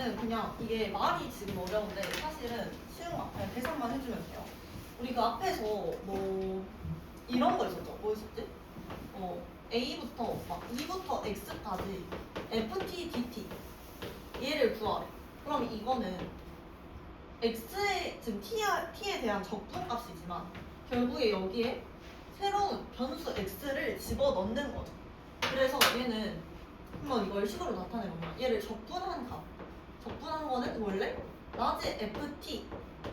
그냥 이게 말이 지금 어려운데 사실은 쉬운 거 그냥 계산만 해주면 돼요. 우리 그 앞에서 뭐 이런 거 있었죠? 뭐 있었지? A부터 막 E부터 X까지 FT, DT 얘를 구하래. 그럼 이거는 X의 지금 T에 대한 적분값이지만 결국에 여기에 새로운 변수 X를 집어넣는 거죠. 그래서 얘는 한번 이걸 식으로 나타내보면 얘를 적분한 값. 적분한 거는 원래 라지 FT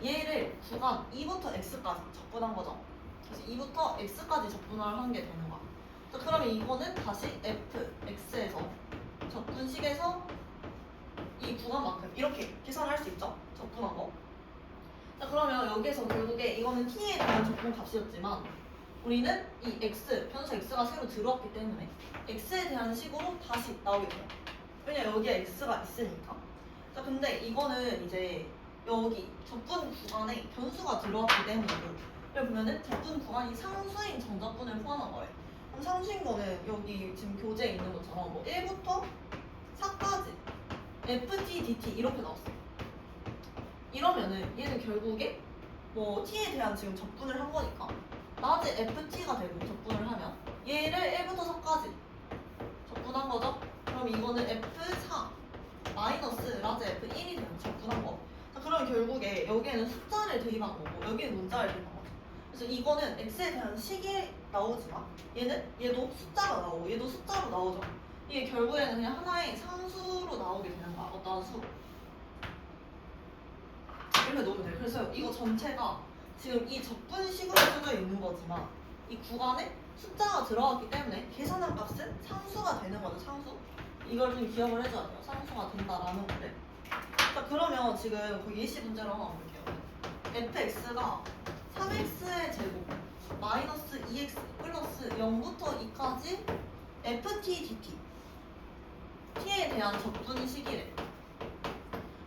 얘를 구간 2부터 X까지 적분한 거죠. 그래서 2부터 X까지 적분을 한 게 되는 거야. 자, 그러면 이거는 다시 F, X에서 적분식에서 이 구간만큼 이렇게 계산할 수 있죠. 적분한 거. 자, 그러면 여기에서 결국에 이거는 T에 대한 적분 값이었지만 우리는 이 X, 변수 X가 새로 들어왔기 때문에 X에 대한 식으로 다시 나오게 돼요. 왜냐 여기에 X가 있으니까. 자, 근데 이거는 이제 여기 적분 구간에 변수가 들어왔기 때문이고 여기 보면은 적분 구간이 상수인 정적분을 포함한 거예요. 그럼 상수인 거는 여기 지금 교재에 있는 것처럼 뭐 1부터 4까지 FT, DT 이렇게 나왔어요. 이러면은 얘는 결국에 뭐 T에 대한 지금 적분을 한 거니까 라지 FT가 되고 적분을 하면 얘를 1부터 4까지 적분한 거죠? 그럼 이거는 F4 마이너스 라지 F1이 되는 적분한 거. 자, 그럼 결국에 여기에는 숫자를 대입한 거고 여기는 문자를 대입한 거죠. 그래서 이거는 X에 대한 식이 나오지만 얘도 숫자가 나오고 얘도 숫자로 나오죠. 이게 결국에는 그냥 하나의 상수로 나오게 되는 거야. 어떠한 수. 이렇게 놓으면 돼요. 그래서 이거 전체가 지금 이 적분식으로 써져 있는 거지만 이 구간에 숫자가 들어갔기 때문에 계산한 값은 상수가 되는 거죠. 상수. 이걸 좀 기억을 해줘야 돼요. 상수가 된다라는 거를. 자, 그러면 지금 그 예시 문제로 한번 볼게요. fx가 3x의 제곱 마이너스 2x 플러스 0부터 2까지 ft dt t에 대한 적분식이래.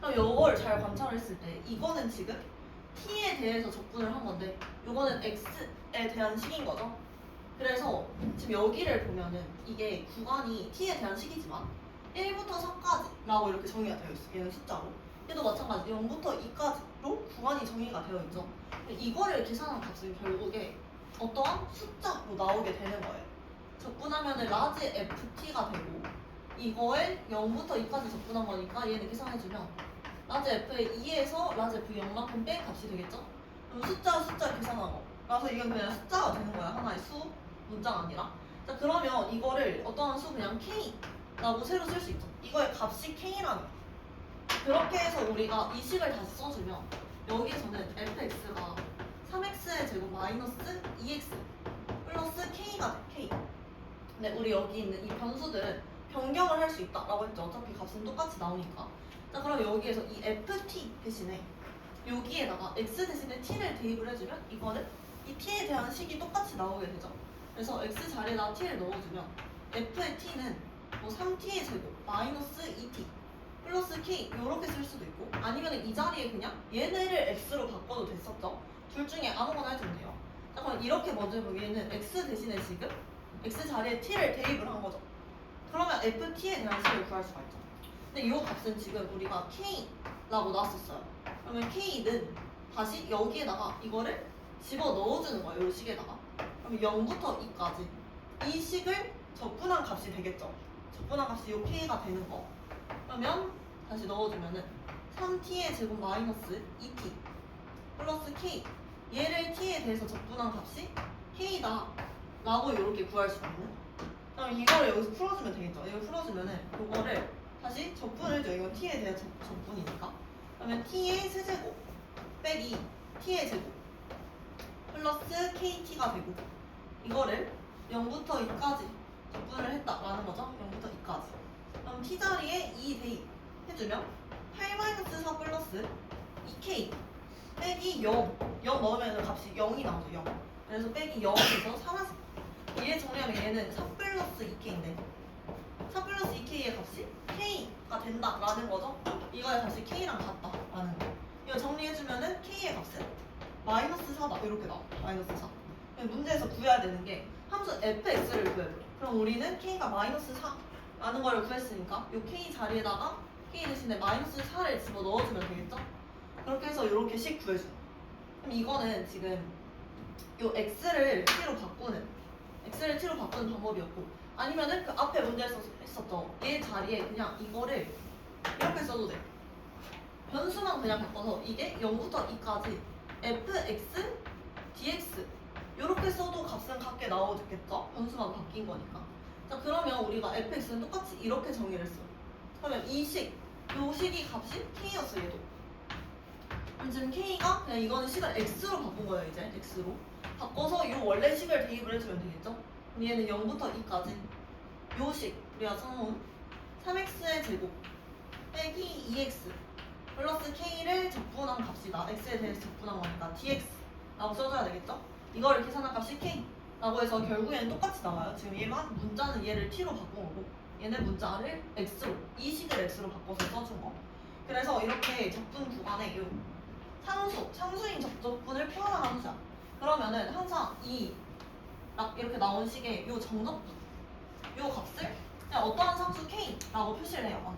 그럼 이걸 잘 관찰했을 때 이거는 지금 t에 대해서 적분을 한 건데 이거는 x에 대한 식인 거죠. 그래서 지금 여기를 보면은 이게 구간이 t에 대한 식이지만 1부터 4까지 라고 이렇게 정의가 되어 있어. 얘는 숫자로. 얘도 마찬가지 0부터 2까지로 구간이 정의가 되어 있죠. 이거를 계산한 값은 결국에 어떠한 숫자로 나오게 되는 거예요. 적분하면은 라지 ft가 되고 이거에 0부터 2까지 적분한 거니까 얘는 계산해주면 라지 f의 2에서 라지 f 0만큼 뺀 값이 되겠죠? 그럼 숫자 계산한 거. 그래서 이건 그냥 숫자가 되는 거야. 하나의 수 문자가 아니라. 자, 그러면 이거를 어떠한 수 그냥 K라고 새로 쓸 수 있죠. 이거의 값이 K라는 거야. 그렇게 해서 우리가 이 식을 다시 써주면 여기에서는 fx가 3x의 제곱 마이너스 2x 플러스 K가 돼. K. 근데 우리 여기 있는 이 변수들은 변경을 할 수 있다라고 했죠. 어차피 값은 똑같이 나오니까. 자, 그럼 여기에서 이 ft 대신에 여기에다가 x 대신에 t를 대입을 해주면 이거는 이 t에 대한 식이 똑같이 나오게 되죠. 그래서 x 자리에다 t를 넣어주면 f의 t는 뭐 3t의 제곱 마이너스 2t 플러스 k 이렇게 쓸 수도 있고 아니면 이 자리에 그냥 얘네를 x로 바꿔도 됐었죠. 둘 중에 아무거나 해주면 돼요. 자, 그럼 이렇게 먼저 해보면 얘는 x 대신에 지금 x 자리에 t를 대입을 한 거죠. 그러면 ft에 대한 식을 구할 수가 있죠. 근데 이 값은 지금 우리가 k라고 놨었어요. 그러면 k는 다시 여기에다가 이거를 집어 넣어주는 거예요. 이 식에다가. 그럼 0부터 2까지 이 식을 적분한 값이 되겠죠. 적분한 값이 이 k가 되는 거. 그러면 다시 넣어주면은 3t의 제곱 마이너스 2t 플러스 k 얘를 t에 대해서 적분한 값이 k다 라고 이렇게 구할 수가 있는. 그럼 이거를 여기서 풀어주면 되겠죠. 이걸 풀어주면은 이거를 다시 적분을 해줘. 이건 t에 대한 적분이니까. 그러면 t의 세제곱 빼기 t의 제곱 플러스 kt가 되고 이거를 0부터 2까지 적분을 했다라는 거죠. 0부터 2까지. 그럼 t 자리에 2 대입 해주면 8-4 플러스 2k 빼기 0 넣으면 값이 0이 나오죠. 0. 그래서 빼기 0에서 사라져. 얘 정리하면 얘는 4 플러스 2k인데 4 플러스 2k의 값이 k가 된다라는 거죠. 이거에 다시 k랑 같다라는 거. 이거 정리해주면은 k의 값은 마이너스 4다 이렇게 나와. 마이너스 4. 문제에서 구해야 되는 게 함수 fx를 구해버려. 그럼 우리는 k가 마이너스 4라는 걸 구했으니까 이 k 자리에다가 K 대신에 마이너스 4를 집어 넣어주면 되겠죠? 그렇게 해서 이렇게 식 구해줘. 그럼 이거는 지금 요 x를 t로 바꾸는 방법이었고, 아니면은 그 앞에 문제에서 했었죠. 얘 자리에 그냥 이거를 이렇게 써도 돼. 변수만 그냥 바꿔서 이게 0부터 2까지 fx dx 이렇게 써도 값은 같게 나오겠죠? 변수만 바뀐 거니까. 자, 그러면 우리가 fx는 똑같이 이렇게 정의를 했어. 그러면 이 식, 요 식이 값이 k였어, 얘도. 그럼 지금 k가 그냥 이거는 식을 x로 바꾼 거예요, 이제 x로. 바꿔서 요 원래 식을 대입을 해주면 되겠죠? 그럼 얘는 0부터 2까지 요 식, 우리가 써놓은 3x의 제곱 빼기 2x 플러스 k를 적분한 값이다. x에 대해서 적분한 거니까 dx라고 써줘야 되겠죠? 이거를 계산한 값이 k라고 해서 결국에는 똑같이 나와요. 지금 얘만 문자는 얘를 t로 바꾼 거고, 얘는 문자를 x로, 이 식을 x로 바꿔서 써준 거. 그래서 이렇게 적분 구간에 요 상수인 적분을 포함한 함수야. 그러면은 항상 이렇게 나온 식의 요 정적분, 요 값을 그냥 어떠한 상수 k라고 표시를 해요.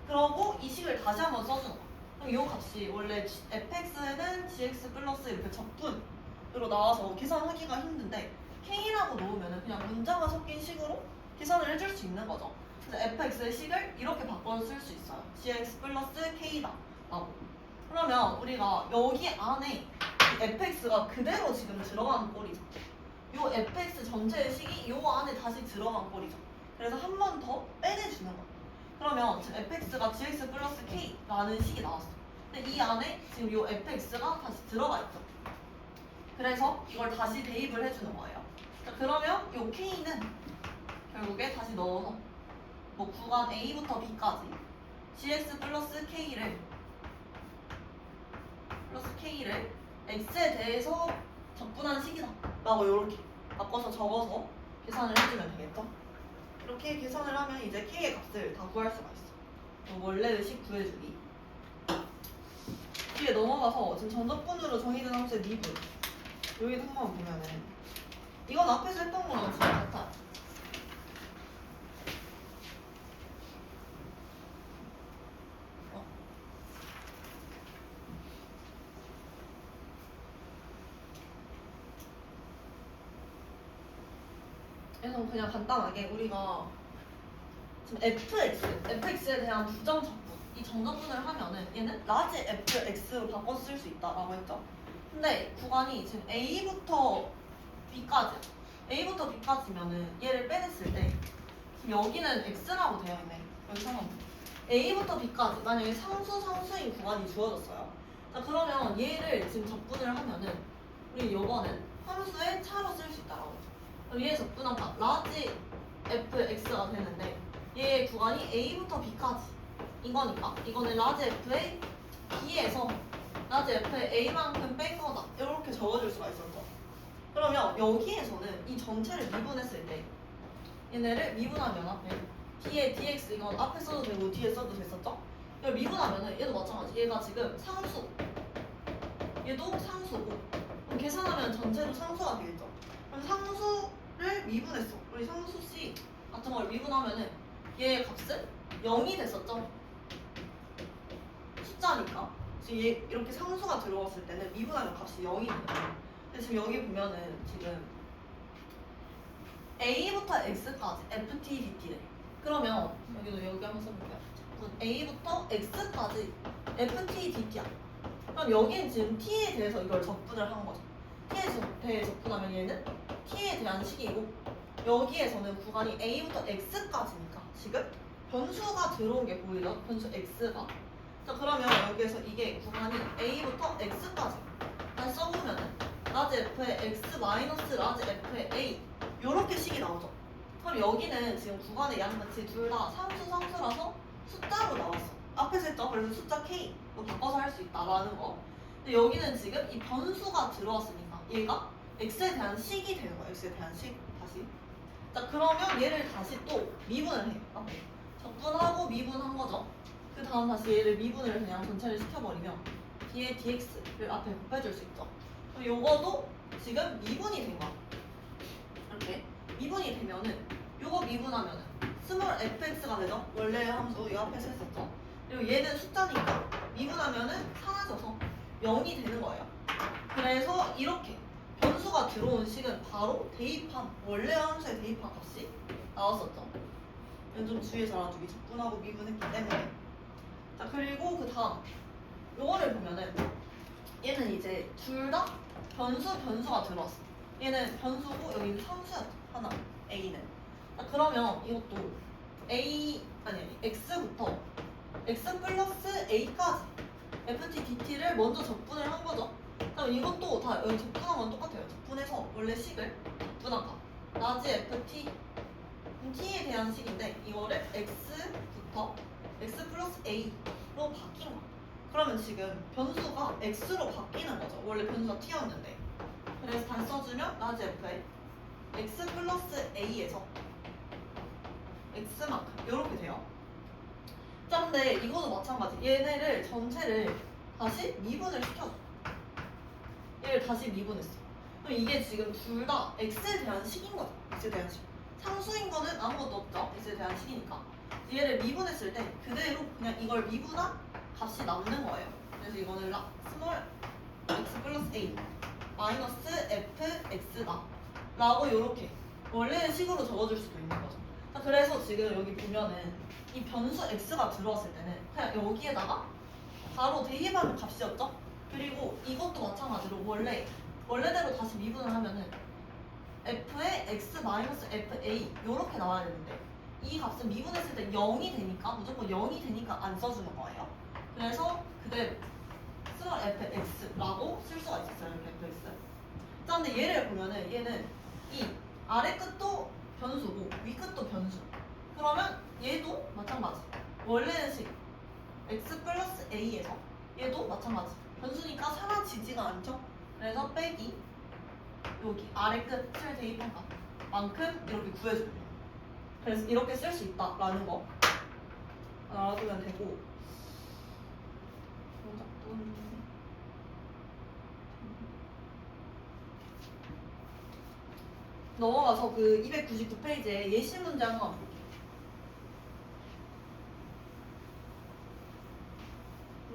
그러고 이 식을 다시 한번 써주는 거야. 그럼 이 값이 원래 fx는 gx 플러스 이렇게 적분으로 나와서 계산하기가 힘든데 k라고 놓으면 그냥 문자가 섞인 식으로 계산을 해줄 수 있는 거죠. 그래서 fx의 식을 이렇게 바꿔서 쓸 수 있어요. gx 플러스 k다 라고. 그러면 우리가 여기 안에 fx가 그대로 지금 들어가는 꼴이죠. 요 fx 전체의 식이 요 안에 다시 들어간 꼴이죠. 그래서 한 번 더 빼내주는 거예요. 그러면 지금 fx가 gx 플러스 k라는 식이 나왔어. 근데 이 안에 지금 요 fx가 다시 들어가 있죠. 그래서 이걸 다시 대입을 해주는 거예요. 자, 그러면 요 k는 결국에 다시 넣어서 뭐 구간 a부터 b까지 gx 플러스 k를 x에 대해서 적분한 식이다 라고 이렇게 바꿔서 적어서 계산을 해주면 되겠죠? 이렇게 계산을 하면 이제 k의 값을 다 구할 수가 있어. 원래의 식 구해주기. 뒤에 넘어가서 지금 전적분으로 정의된 함수의 미분. 여기 한번 보면은 이건 앞에서 했던 거랑 진짜 같아요. 그래서 그냥 간단하게 우리가 지금 fx에 대한 부정 적분, 이 정적분을 하면은 얘는 라지 fx로 바꿔서 쓸 수 있다라고 했죠. 근데 구간이 지금 a부터 b까지면은 얘를 빼냈을 때 지금 여기는 x라고 되어 있네. 여기 한번 a부터 b까지 만약에 상수인 구간이 주어졌어요. 자, 그러면 얘를 지금 적분을 하면은 우리 요거는 함수의 차로 쓸 수 있다라고. 그럼 얘 적분한 값 라지 fx가 되는데 얘의 구간이 a부터 b까지인 거니까 이거는 라지 f의 b에서 라지 f의 a만큼 뺀 거다 이렇게 적어줄 수가 있었죠. 그러면 여기에서는 이 전체를 미분했을 때 얘네를 미분하면 앞에 뒤에 dx 이건 앞에 써도 되고 뒤에 써도 됐었죠? 이걸 미분하면은 얘도 마찬가지. 얘가 지금 상수, 얘도 상수고 그럼 계산하면 전체로 상수가 되겠죠. 그럼 상수를 미분했어. 우리 상수씨 같은 걸 미분하면은 얘의 값은 0이 됐었죠. 숫자니까. 지금 얘 이렇게 상수가 들어갔을 때는 미분하면 값이 0이 돼요. 근데 지금 여기 보면은 지금 a부터 x까지 ft dt래. 그러면 여기 한번 써볼게요. a부터 x까지 ft dt야. 그럼 여기는 지금 t에 대해서 이걸 적분을 한 거죠. t에 대해 적분하면 얘는 t에 대한 식이고 여기에서는 구간이 a부터 x까지니까 지금 변수가 들어온 게 보이죠? 변수 x가. 자, 그러면 여기에서 이게 구간이 a부터 x까지 다시 써보면은 라지 f의 x 마이너스 라지 f의 a 요렇게 식이 나오죠. 그럼 여기는 지금 구간의 양같이 둘 다 상수라서 숫자로 나왔어. 앞에서 했죠? 그래서 숫자 k로 바꿔서 할 수 있다라는 거. 근데 여기는 지금 이 변수가 들어왔으니까 얘가 x에 대한 식이 되는 거야. x에 대한 식 다시. 자, 그러면 얘를 다시 또 미분을 해. 앞에 적분하고 미분한 거죠. 그 다음 다시 얘를 미분을 그냥 전체를 시켜버리면 뒤에 dx를 앞에 곱해줄 수 있죠. 그럼 요거도 지금 미분이 된 거야. 이렇게 미분이 되면은 요거 미분하면은 스몰 fx가 되죠. 원래 함수 이 앞에서 했었죠. 그리고 얘는 숫자니까 미분하면은 사라져서 0이 되는 거예요. 그래서 이렇게 변수가 들어온 식은 바로 대입한 원래 함수에 대입한 값이 나왔었죠. 이건 좀 주의해서 알아두기. 적분하고 미분했기 때문에. 자, 그리고 그 다음 요거를 보면은 얘는 이제 둘 다 변수가 들어왔어. 얘는 변수고 여기는 상수야. 하나 a는. 자, 그러면 이것도 아니 x부터 x 플러스 a까지 ft dt를 먼저 적분을 한 거죠. 그럼 이것도 다 여기 적분한 건 똑같아요. 적분해서 원래 식을 적분한 값 라지 ft t에 대한 식인데 이거를 x부터 x 플러스 a로 바뀐 거. 그러면 지금 변수가 x로 바뀌는 거죠. 원래 변수가 t였는데. 그래서 다시 써주면 라지 f에 x 플러스 a에서 x만큼 이렇게 돼요. 자, 근데 이것도 마찬가지. 얘네를 전체를 다시 미분을 시켜줘. 얘를 다시 미분했어. 그럼 이게 지금 둘 다 x에 대한 식인 거죠. x에 대한 식. 상수인 거는 아무것도 없죠. x에 대한 식이니까. 얘를 미분했을 때 그대로 그냥 이걸 미분한 값이 남는 거예요. 그래서 이거는 스몰 x 플러스 a 마이너스 fx다 라고 이렇게 원래의 식으로 적어줄 수도 있는 거죠. 자, 그래서 지금 여기 보면은 이 변수 x가 들어왔을 때는 그냥 여기에다가 바로 대입하는 값이었죠. 그리고 이것도 마찬가지로 원래대로 다시 미분을 하면은 f의 x 마이너스 fa 이렇게 나와야 되는데 이 값은 미분했을 때 0이 되니까 무조건 0이 되니까 안 써주는 거예요. 그래서 그대로 스몰 fx라고 쓸 수가 있었어요. 이렇게 fx. 자, 근데 얘를 보면은 얘는 이 아래 끝도 변수고 위 끝도 변수. 그러면 얘도 마찬가지. 원래는 식 x 플러스 a에서 얘도 마찬가지. 변수니까 사라지지가 않죠. 그래서 빼기 여기 아래 끝을 대입한 값만큼 이렇게 구해줍니다. 그래서 이렇게 쓸 수 있다라는 거 알아두면 되고. 넘어가서 그 299페이지에 예시 문제 한번 볼게요.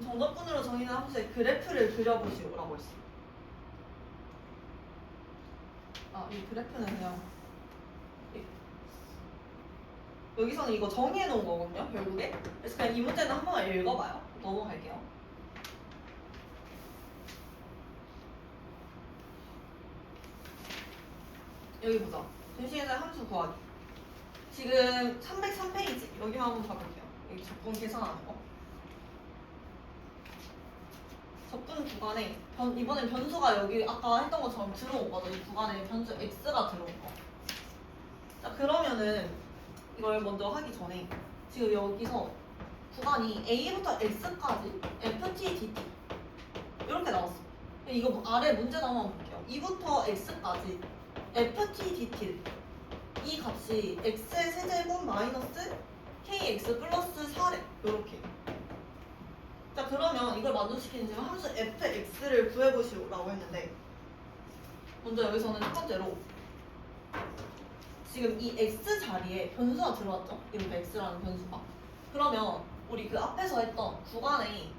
정적분으로 정의된 함수의 그래프를 그려보시오라고 했어. 이 그래프는 그냥 여기서는 이거 정의해 놓은 거거든요, 결국에. 그래서 그냥 이 문제는 한 번만 읽어봐요. 넘어갈게요. 여기 보자. 등식에서 함수 구하기. 지금 303페이지 여기만 한번 봐볼게요. 여기 적분 계산하는 거. 적분 구간에 이번엔 변수가 여기 아까 했던 것처럼 들어온 거죠. 이 구간에 변수 x가 들어온 거. 자, 그러면은 이걸 먼저 하기 전에 지금 여기서 구간이 a부터 x까지 ft dt 이렇게 나왔어. 이거 아래 문제 한번 볼게요. 2부터 x까지 ft dt 이 값이 x의 세제곱 마이너스 kx 플러스 4래. 요렇게. 자, 그러면 이걸 만족시키는 지금 함수 fx를 구해보시오라고 했는데 먼저 여기서는 첫 번째로 지금 이 x 자리에 변수가 들어왔죠? 이렇게 x라는 변수가. 그러면 우리 그 앞에서 했던 구간에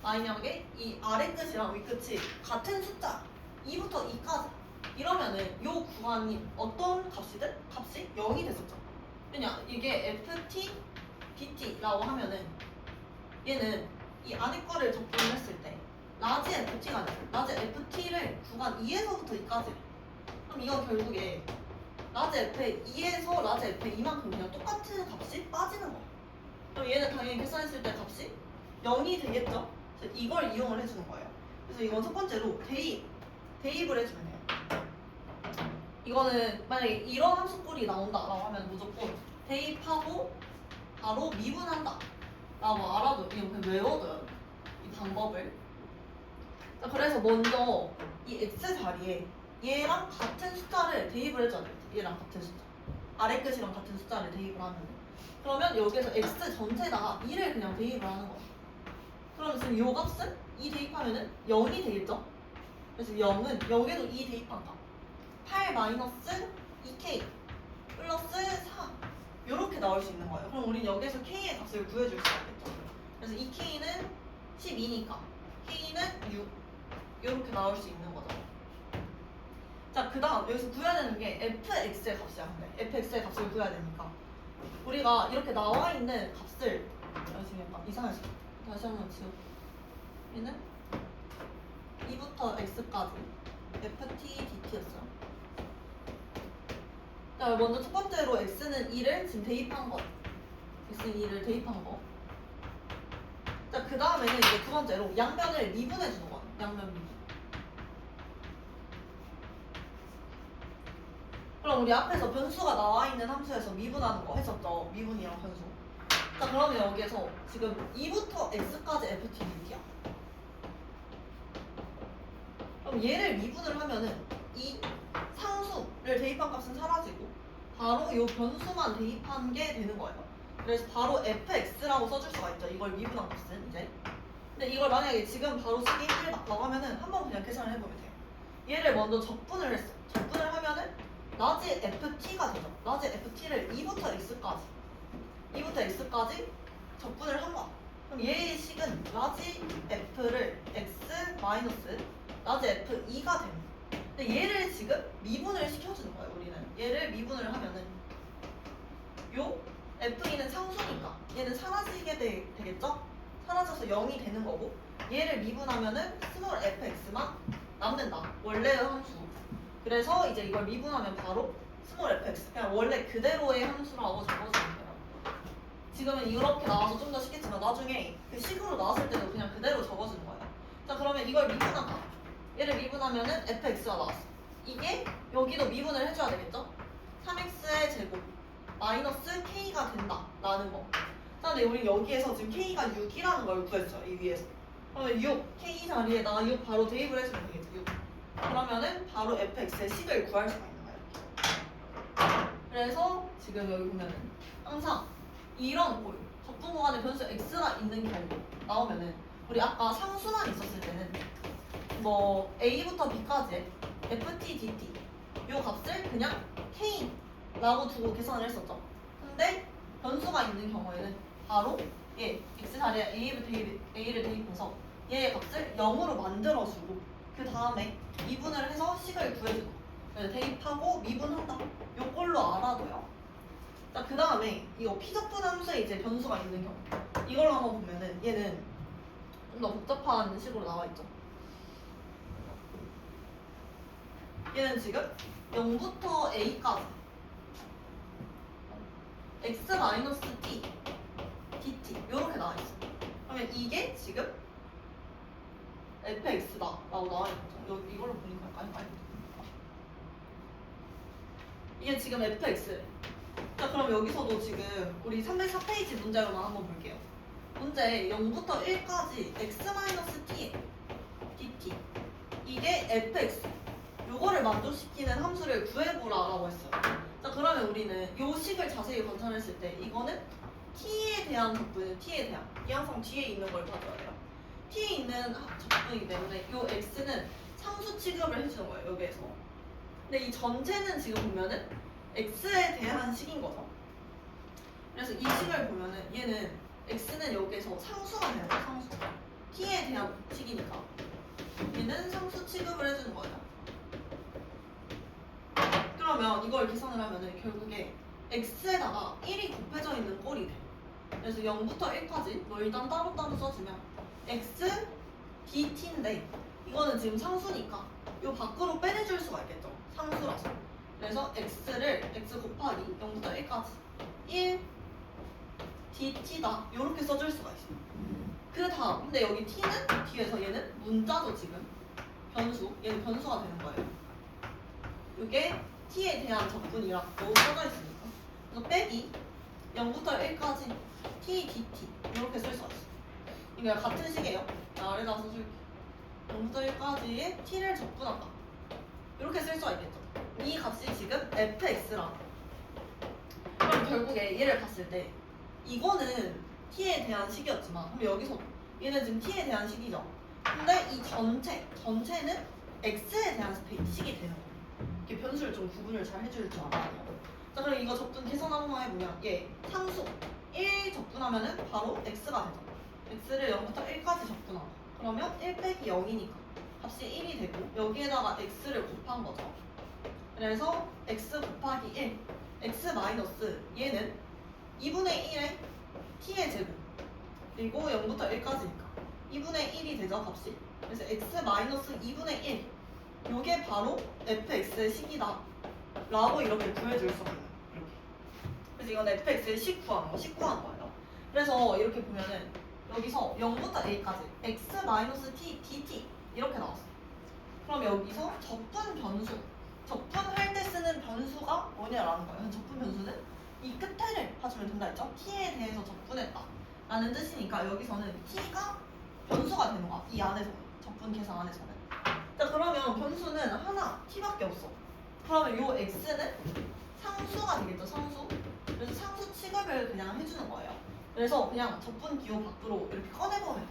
만약에 이 아래 끝이랑 위 끝이 같은 숫자 2부터 2까지 이러면은 요 구간이 어떤 값이든 값이 0이 됐었죠. 왜냐 이게 ft dt라고 하면은 얘는 이 안에 거를 적분했을 때 라지 ft가 아니라 라지 ft를 구간 2에서부터 2까지. 그럼 이건 결국에 라지 f 2에서 라지 f 이만큼 그냥 똑같은 값이 빠지는 거야. 그럼 얘는 당연히 계산했을 때 값이 0이 되겠죠? 그래서 이걸 이용을 해주는 거예요. 그래서 이건 첫 번째로 대입을 해주면 돼요. 이거는 만약에 이런 함수꼴이 나온다라고 하면 무조건 대입하고 바로 미분한다 라고 알아둬요. 이거 그냥 외워둬요. 이 방법을. 자, 그래서 먼저 이 x 자리에 얘랑 같은 숫자를 대입을 해줘야 돼요. 얘랑 같은 숫자. 아래 끝이랑 같은 숫자를 대입을 하면 돼. 그러면 여기에서 x 전체에다가 2를 그냥 대입을 하는 거예요. 그러면 지금 요 값은 2 대입하면은 0이 되겠죠? 그래서 0은 여기도 2 대입한 값. 8 마이너스 2k 플러스 4 이렇게 나올 수 있는 거예요. 그럼 우린 여기에서 k의 값을 구해줄 수가 있겠죠. 그래서 이 k는 12니까 k는 6 이렇게 나올 수 있는 거죠. 자, 그 다음 여기서 구해야 되는 게 fx의 값이야. 근데 fx의 값을 구해야 되니까 우리가 이렇게 나와 있는 값을 지금 약간 이상해서 다시 한번 지워. 얘는 2부터 x까지 ft dt였어요. 자, 먼저 첫 번째로 x는 2를 지금 대입한 거. x는 2를 대입한 거. 자, 그 다음에는 이제 두 번째로 양변을 미분해 주는 거야. 양변 미분. 그럼 우리 앞에서 변수가 나와 있는 함수에서 미분하는 거 했었죠. 미분이랑 변수. 자, 그러면 여기에서 지금 2부터 x까지 ft dt야. 그럼 얘를 미분을 하면은 이 상수를 대입한 값은 사라지고 바로 이 변수만 대입한 게 되는 거예요. 그래서 바로 fx라고 써줄 수가 있죠. 이걸 미분한 값은 이제. 근데 이걸 만약에 지금 바로 쓰기 힘들다고 하면은 한번 그냥 계산을 해보면 돼요. 얘를 먼저 적분을 했어. 적분을 하면은 라지 ft가 되죠. 라지 ft를 2부터 x까지 적분을 한 거야. 그럼 얘의 식은 라지 f를 x 마이너스 라지 f2가 됩니다. 근데 얘를 지금 미분을 시켜주는 거예요. 우리는 얘를 미분을 하면은 요 f2는 상수니까 얘는 사라지게 되겠죠? 사라져서 0이 되는 거고 얘를 미분하면은 스몰 fx만 남는다. 원래의 함수. 그래서 이제 이걸 미분하면 바로 스몰 fx 그냥 원래 그대로의 함수라고 적어주면 돼요. 지금은 이렇게 나와서 좀 더 쉽겠지만 나중에 그 식으로 나왔을 때도 그냥 그대로 적어주는 거예요. 자, 그러면 이걸 미분한다. 얘를 미분하면은 fx가 나왔어. 이게 여기도 미분을 해줘야 되겠죠? 3x의 제곱 마이너스 k가 된다 라는 거. 자, 근데 우리 여기에서 지금 k가 6이라는 걸 구했어요. 이 위에서. 그러면 6 k 자리에다가 6 바로 대입을 해주면 되겠죠. 6. 그러면은 바로 fx의 식을 구할 수가 있는 거예요. 그래서 지금 여기 보면은 항상 이런 적분 구간에 변수 x가 있는 경우 나오면은 우리 아까 상수만 있었을 때는 뭐 a부터 b까지 ft dt 요 값을 그냥 k라고 두고 계산을 했었죠. 근데 변수가 있는 경우에는 바로 얘 x 자리에 a를 대입해서 얘의 값을 0으로 만들어주고 그 다음에 미분을 해서 식을 구해주고 대입하고 미분한다. 요걸로 알아둬요. 자, 그 다음에 이거 피적분 함수에 이제 변수가 있는 경우 이걸 한번 보면은 얘는 좀 더 복잡한 식으로 나와 있죠. 얘는 지금 0부터 a까지 x-t dt 요렇게 나와 있어. 그러면 이게 지금 fx다 라고 나와 있는 거죠. 이걸로 보니까 아니 이게 지금 fx. 자, 그럼 여기서도 지금 우리 304페이지 문제로만 한번 볼게요. 문제 0부터 1까지 x-t dt 이게 fx 요거를 만족시키는 함수를 구해보라라고 했어요. 자, 그러면 우리는 요 식을 자세히 관찰했을 때 이거는 t에 대한 적분은 t에 대한 이 항상 뒤에 있는 걸 봐줘야 돼요. t에 있는 적분이기 때문에 요 x는 상수 취급을 해주는 거예요. 여기에서. 근데 이 전체는 지금 보면은 x에 대한 식인 거죠. 그래서 이 식을 보면은 얘는 x는 여기에서 상수가 되는 거예요. 상수. t에 대한 식이니까 얘는 상수 취급을 해주는 거예요. 그러면 이걸 계산을 하면은 결국에 x에다가 1이 곱해져 있는 꼴이 돼. 그래서 0부터 1까지 뭐 일단 따로따로 써주면 x dt인데 이거는 지금 상수니까 이 밖으로 빼내줄 수가 있겠죠. 상수라서. 그래서 x를 x 곱하기 0부터 1까지 1 dt다 이렇게 써줄 수가 있어요. 그 다음 근데 여기 t는 뒤에서 얘는 문자죠. 지금 변수 얘는 변수가 되는 거예요. 이게 t에 대한 적분이라고 써져 있으니까 그래서 빼기 0부터 1까지 t dt 이렇게 쓸 수가 있어요. 이게 같은 식이에요. 아래다 써줄게. 0부터 1까지의 t를 적분한다 이렇게 쓸 수가 있겠죠. 이 값이 지금 fx라. 그럼 결국에 얘를 봤을 때 이거는 t에 대한 식이었지만 그럼 여기서 얘는 지금 t에 대한 식이죠. 근데 이 전체는 x에 대한 식이 되는 거예요. 이렇게 변수를 좀 구분을 잘 해줄 줄 알아야 돼요. 자, 그럼 이거 적분 계산 한번 해보면 얘 상수 1 적분하면은 바로 x가 되죠. x를 0부터 1까지 적구나. 그러면 1 빼기 0이니까 값이 1이 되고 여기에다가 x를 곱한 거죠. 그래서 x 곱하기 1, x 마이너스 얘는 2분의 1의 t의 제곱 그리고 0부터 1까지니까 2분의 1이 되죠 값이. 그래서 x 마이너스 2분의 1 요게 바로 fx의 식이다 라고 이렇게 구해줄 수 있는 이렇게. 그래서 이건 fx의 식 구하는 거, 식 구하는 거예요. 그래서 이렇게 보면은 여기서 0부터 a까지 x 마이너스 t dt 이렇게 나왔어. 그럼 여기서 적분 변수, 적분할 때 쓰는 변수가 뭐냐라는 거예요. 적분 변수는 이 끝에를 봐주면 된다 했죠? t에 대해서 적분했다 라는 뜻이니까 여기서는 t가 변수가 되는 거야. 이 안에서는, 적분 계산 안에서는. 자, 그러면 변수는 하나 t밖에 없어. 그러면 요 x는 상수가 되겠죠, 상수. 그래서 상수 취급을 그냥 해주는 거예요. 그래서 그냥 적분 기호 밖으로 이렇게 꺼내보면 돼.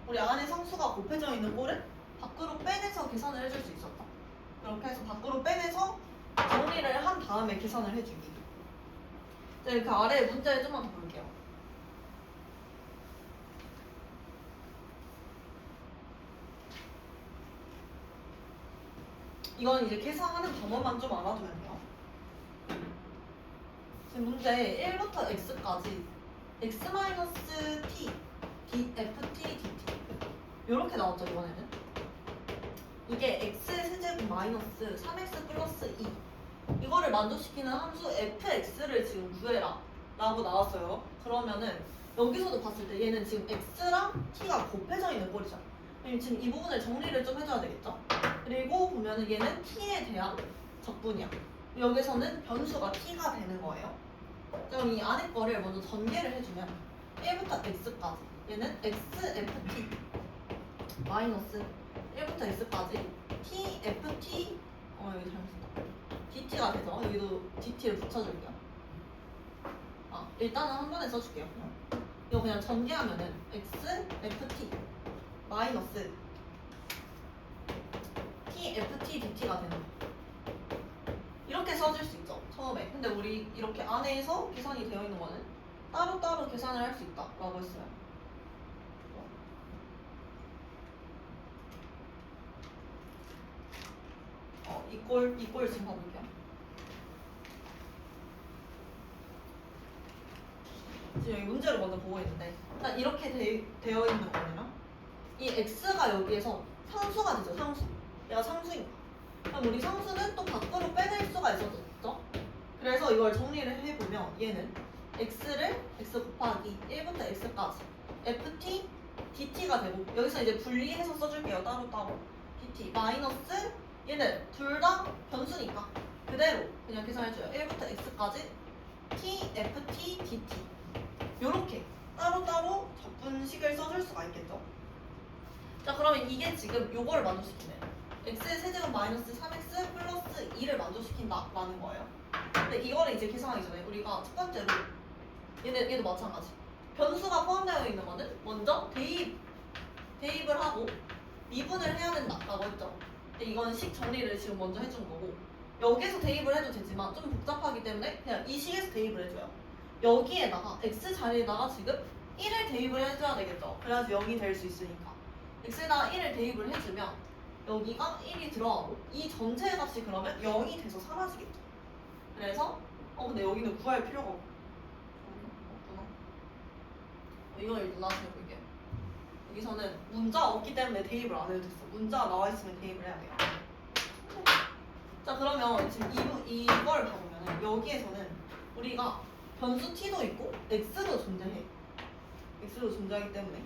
우리 안에 상수가 곱해져 있는 꼴을 밖으로 빼내서 계산을 해줄 수 있었다. 이렇게 해서 밖으로 빼내서 정리를 한 다음에 계산을 해주기. 자, 이렇게 아래 문제를 좀만 더 볼게요. 이건 이제 계산하는 방법만 좀 알아두면 돼요. 지금 문제 1부터 x까지 x-t, ft, dt 이렇게 나왔죠 이번에는. 이게 x의 세제곱 마이너스 3x 플러스 2 이거를 만족시키는 함수 fx를 지금 구해라 라고 나왔어요. 그러면은 여기서도 봤을 때 얘는 지금 x랑 t가 곱해져 있는 꼴이죠. 그럼 지금 이 부분을 정리를 좀 해줘야 되겠죠. 그리고 보면은 얘는 t에 대한 적분이야. 여기서는 변수가 t가 되는 거예요. 그럼 이 안에 거를 먼저 전개를 해주면 1부터 x까지 얘는 xft 마이너스 1부터 x까지 tft 여기 잘못했다 dt가 되죠. 여기도 dt를 붙여줄게요. 일단은 한 번에 써줄게요. 이거 그냥 전개하면은 xft 마이너스 tft dt가 되는 거예요. 이렇게 써줄 수 있죠 처음에. 근데 우리 이렇게 안에서 계산이 되어 있는 거는 따로따로 계산을 할 수 있다 라고 했어요. 이 꼴 지금 봐볼게요. 지금 여기 문제를 먼저 보고 있는데 일단 이렇게 되어 있는 거네요. 이 x가 여기에서 상수가 되죠. 상수. 얘가 상수인 거야. 그럼 우리 상수는 또 밖으로 빼낼 수가 있었죠. 그래서 이걸 정리를 해보면 얘는 x를 x 곱하기 1부터 x까지 ft dt가 되고 여기서 이제 분리해서 써줄게요. 따로따로 dt 마이너스 얘는 둘 다 변수니까 그대로 그냥 계산해줘요. 1부터 x까지 t ft dt 요렇게 따로따로 적분식을 써줄 수가 있겠죠. 자, 그러면 이게 지금 요거를 만족시키네. x의 세제곱 마이너스 3x 플러스 2를 만족시킨다 라는 거예요. 근데 이거를 이제 계산하기 전에 우리가 첫 번째로 얘도 마찬가지. 변수가 포함되어 있는 거는 먼저 대입을 하고 미분을 해야 된다라고 했죠. 근데 이건 식 정리를 지금 먼저 해준 거고 여기에서 대입을 해도 되지만 좀 복잡하기 때문에 그냥 이 식에서 대입을 해줘요. 여기에다가 x 자리에다가 지금 1을 대입을 해줘야 되겠죠. 그래야지 0이 될 수 있으니까 x에다가 1을 대입을 해주면 여기가 1이 들어가고 이 전체 값이 그러면 0이 돼서 사라지겠죠. 그래서 근데 여기는 구할 필요가 없구나. 이걸 일단 나중에 볼게요. 여기서는 문자 없기 때문에 대입을 안 해도 됐어. 문자가 나와 있으면 대입을 해야 돼요. 자, 그러면 지금 이걸 봐보면 여기에서는 우리가 변수 t도 있고 x도 존재해. x도 존재하기 때문에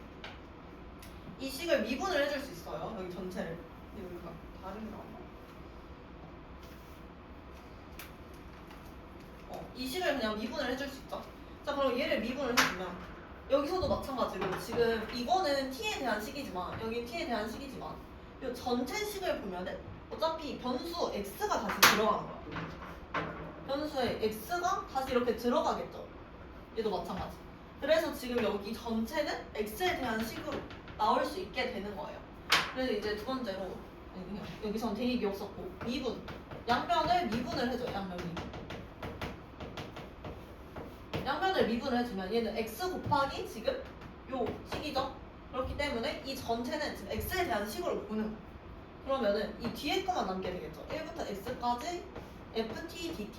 이 식을 미분을 해줄 수 있어요. 여기 전체를. 여기가 다른 게 나왔나? 이 식을 그냥 미분을 해줄 수 있죠. 자, 그럼 얘를 미분을 해주면 여기서도 마찬가지로 지금 이거는 t에 대한 식이지만 여기 t에 대한 식이지만 이 전체 식을 보면은 어차피 변수 x가 다시 들어가는 거야. 변수에 x가 다시 이렇게 들어가겠죠. 얘도 마찬가지. 그래서 지금 여기 전체는 x에 대한 식으로 나올 수 있게 되는 거예요. 그래서 이제 두 번째로 여기선 대입이 없었고 미분 양면을 미분을 해줘요. 양면을 미분을 해주면 얘는 x 곱하기 지금 요 식이죠. 그렇기 때문에 이 전체는 지금 x에 대한 식으로 보는 거예요. 그러면은 이 뒤에 거만 남게 되겠죠. 1부터 x까지 ft dt.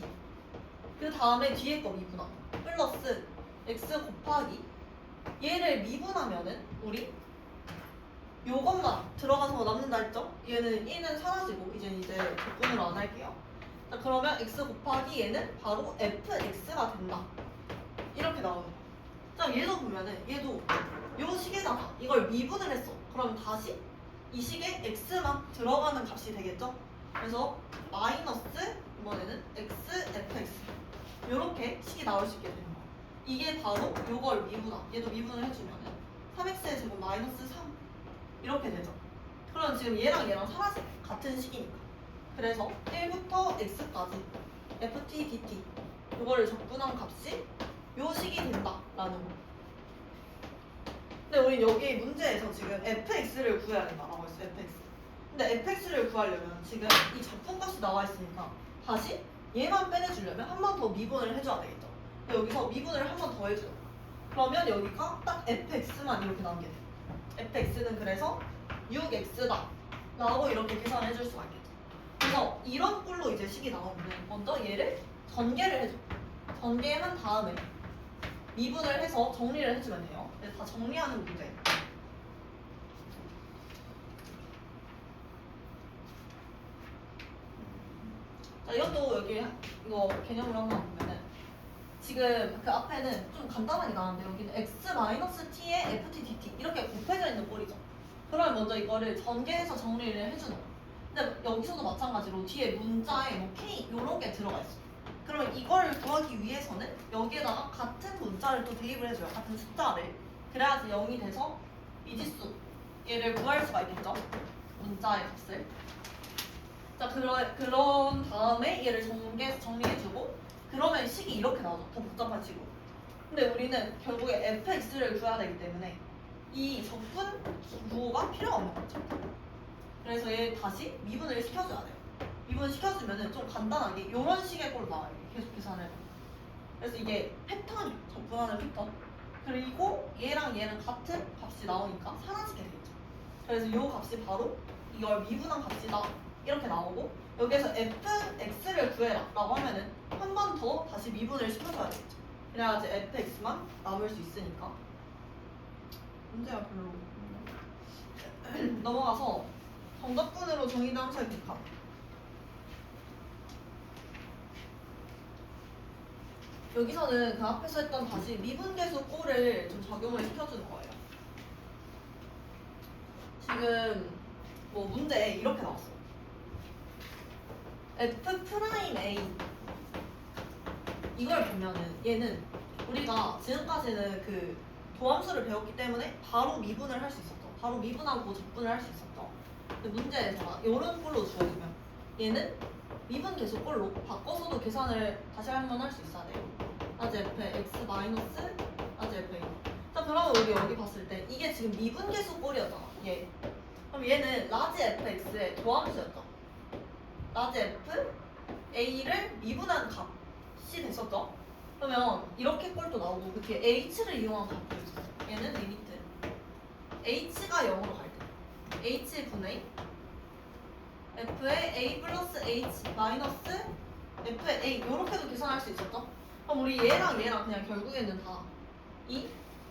그 다음에 뒤에 거 미분함 플러스 x 곱하기 얘를 미분하면은 우리 요것만 들어가서 남는다 했죠? 얘는 1은 사라지고 이제 적분으로 안 할게요. 자, 그러면 x 곱하기 얘는 바로 fx가 된다. 이렇게 나오는 거야. 자, 얘도 보면은 얘도 요 식에다가 이걸 미분을 했어. 그럼 다시 이 식에 x만 들어가는 값이 되겠죠? 그래서 마이너스 이번에는 x fx 요렇게 식이 나올 수 있게 되는 거야. 이게 바로 요걸 미분함. 얘도 미분을 해주면은 3x의 제곱 마이너스 3 이렇게 되죠. 그럼 지금 얘랑 사라져. 같은 식이니까. 그래서 1부터 x까지 ft dt 이거를 적분한 값이 요 식이 된다라는 거. 근데 우리 여기 문제에서 지금 fx를 구해야 된다라고 했어. fx. 근데 fx를 구하려면 지금 이 적분값이 나와 있으니까 다시 얘만 빼내주려면 한 번 더 미분을 해줘야 되겠죠. 여기서 미분을 한 번 더 해줘요. 그러면 여기가 딱 fx만 이렇게 남게 돼. fx는 그래서 6x다 라고 이렇게 계산해 줄 수가 있겠죠. 그래서 이런 꼴로 이제 식이 나오면 먼저 얘를 전개를 해줘. 전개한 다음에 미분을 해서 정리를 해주면 돼요. 다 정리하는 문제. 자, 이것도 여기 이거 개념으로 한번 보면은 지금 그 앞에는 좀 간단하게 나왔는데 여기는 x-t에 ft dt 이렇게 곱해져 있는 꼴이죠. 그러면 먼저 이거를 전개해서 정리를 해주는 거예요. 근데 여기서도 마찬가지로 뒤에 문자에 뭐 k 이런 게 들어가 있어. 그러면 이걸 구하기 위해서는 여기에다가 같은 문자를 또 대입을 해줘요. 같은 숫자를. 그래야지 0이 돼서 미지수 얘를 구할 수가 있겠죠. 문자의 값을. 자, 그런 다음에 얘를 정리해주고 그러면 식이 이렇게 나오죠. 더 복잡한 식으로. 근데 우리는 결국에 fx를 구해야 되기 때문에 이 적분 구호가 필요가 없는 거죠. 그래서 얘 다시 미분을 시켜줘야 돼요. 미분 시켜주면은 좀 간단하게 이런 식의 꼴로 나와요. 계속 계산을 해요. 그래서 이게 패턴이 적분하는 패턴. 그리고 얘랑 얘는 같은 값이 나오니까 사라지게 되겠죠. 그래서 이 값이 바로 이걸 미분한 값이다. 이렇게 나오고 여기에서 fx를 구해라 라고 하면은 한 번 더 다시 미분을 시켜줘야 되겠죠. 그래야지 fx만 남을 수 있으니까. 문제가 별로 없네. 넘어가서 정답분으로 정의된 함수의 극합. 여기서는 그 앞에서 했던 다시 미분계수 꼴을 좀 적용을 시켜주는 거예요. 지금 뭐 문제에 이렇게 나왔어. F'A 이걸 보면은 얘는 우리가 지금까지는 그 도함수를 배웠기 때문에 바로 미분을 할 수 있었죠. 바로 미분하고 적분을 할 수 있었죠. 근데 문제에서 이런 꼴로 주어지면 얘는 미분 계수 꼴로 바꿔서도 계산을 다시 한 번 할 수 있어야 돼요. 라지 f x 마이너스 라지 f a. 자, 그러면 우리 여기 봤을 때 이게 지금 미분 계수 꼴이었잖아. 얘. 그럼 얘는 라지 fx의 도함수였죠. 라지 f a를 미분한 값이 됐었죠. 그러면 이렇게 꼴도 나오고 그 뒤에 h를 이용한 값도 있었어. 얘는 리미트 h가 0으로 갈 때 h분의 f의 a 플러스 h 마이너스 f의 a 이렇게도 계산할 수 있었죠. 그럼 우리 얘랑 그냥 결국에는 다 이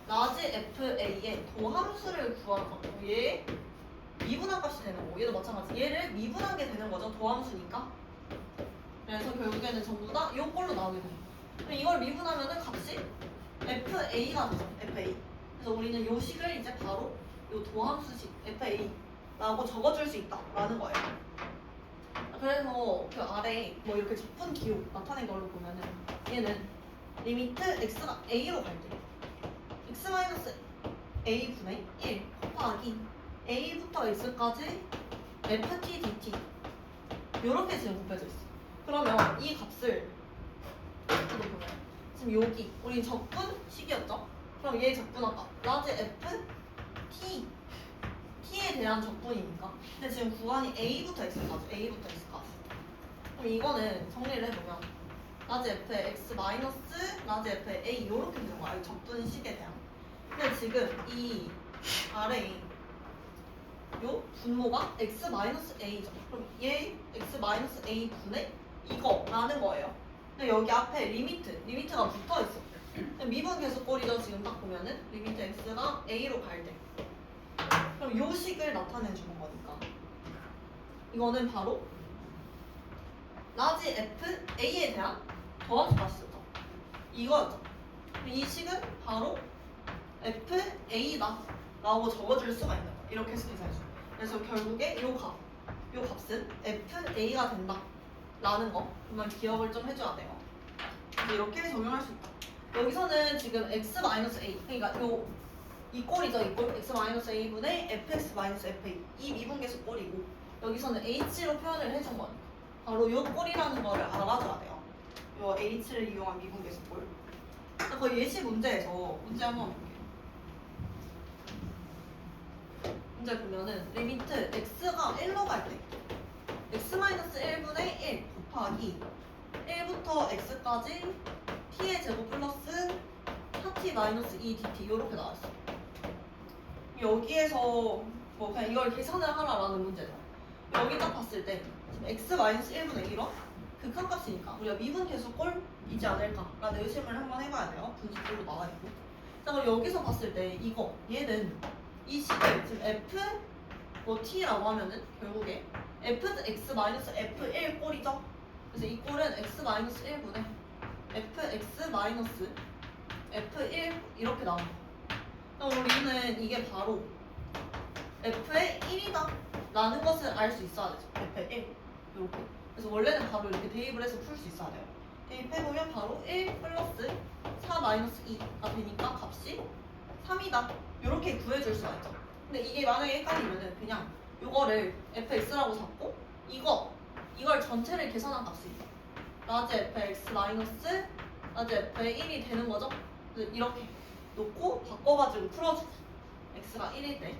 라지 fa의 도함수를 구하는 거고 얘 미분한 값이 되는 거고 얘도 마찬가지. 얘를 미분한 게 되는 거죠. 도함수니까. 그래서 결국에는 전부 다 이 꼴로 나오게 돼요. 그럼 이걸 미분하면은 값이 fa가 되죠. fa. 그래서 우리는 요 식을 이제 바로 요 도함수식 fa라고 적어줄 수 있다라는 거예요. 그래서 그 아래 뭐 이렇게 적분 기호 나타낸 걸로 보면은 얘는 리미트 x가 a로 갈 때 x 마이너스 a 분의 1 곱하기 a부터 x까지 ft dt 요렇게 지금 곱해져 있어. 그러면 이 값을 이거 보면 지금 여기 우리 적분식이었죠? 그럼 얘 적분 아까 라지 f t에 대한 적분이니까. 근데 지금 구간이 a부터 x까지 a부터 x까지. 그럼 이거는 정리를 해보면 라지 f의 x 마이너스 라지 f의 a 요렇게 되는 거야. 이 적분식에 대한. 근데 지금 이 아래에 요 분모가 x-a죠. 그럼 얘 x-a 분의 이거라는 거예요. 근데 여기 앞에 리미트가 붙어 있어. 미분 계수꼴이죠. 지금 딱 보면은 리미트 x가 a로 갈 때. 그럼 요 식을 나타내 주는 거니까 이거는 바로 라지 f a에 대한 더함수값이었죠. 이거였죠. 이 식은 바로 f a다 라고 적어줄 수가 있는 거야. 이렇게 해서 계산해줘. 그래서 결국에 요 값은 f a가 된다 라는 거만 기억을 좀 해줘야 돼요. 그래서 이렇게 적용할 수 있다. 여기서는 지금 x-a 그러니까 이 꼴이죠. 이 꼴 x-a 분의 fx-fa 이 미분계수 꼴이고 여기서는 h로 표현을 해준 거니까 바로 요 꼴이라는 거를 알아줘야 돼요. 요 h를 이용한 미분계수 꼴. 거의 예시 문제에서 문제 한번 볼게요. 문제 보면은 리미트 x가 1로 갈 때 x-1분의 1 곱하기 1부터 x까지 t의 제곱 플러스 4t-2dt 이렇게 나왔어. 여기에서 뭐 그냥 이걸 계산을 하라라는 문제죠. 여기 딱 봤을 때 지금 x-1분의 1원 극한값이니까 우리가 미분계수꼴이지 않을까라는 의심을 한번 해봐야 돼요. 분식꼴로 나와있고. 자 그럼 여기서 봤을 때 얘는 이 식을 지금 f 뭐 t라고 하면은 결국에 fx-f1 꼴이죠. 그래서 이 꼴은 x-1분의 fx-f1 이렇게 나온 거. 그럼 우리는 이게 바로 f의 1이다 라는 것을 알 수 있어야 되죠. f의 1 이렇게. 그래서 원래는 바로 이렇게 대입을 해서 풀 수 있어야 돼요. 대입해보면 바로 1 플러스 4-2가 되니까 값이 3이다 이렇게 구해줄 수가 있죠. 근데 이게 만약에 헷갈리면은 그냥 이거를 fx라고 잡고 이걸 전체를 계산한 값이 있다. 라지 fx 마이너스 라지 f의 1이 되는 거죠. 그래서 이렇게 놓고 바꿔가지고 풀어주고 x가 1일 때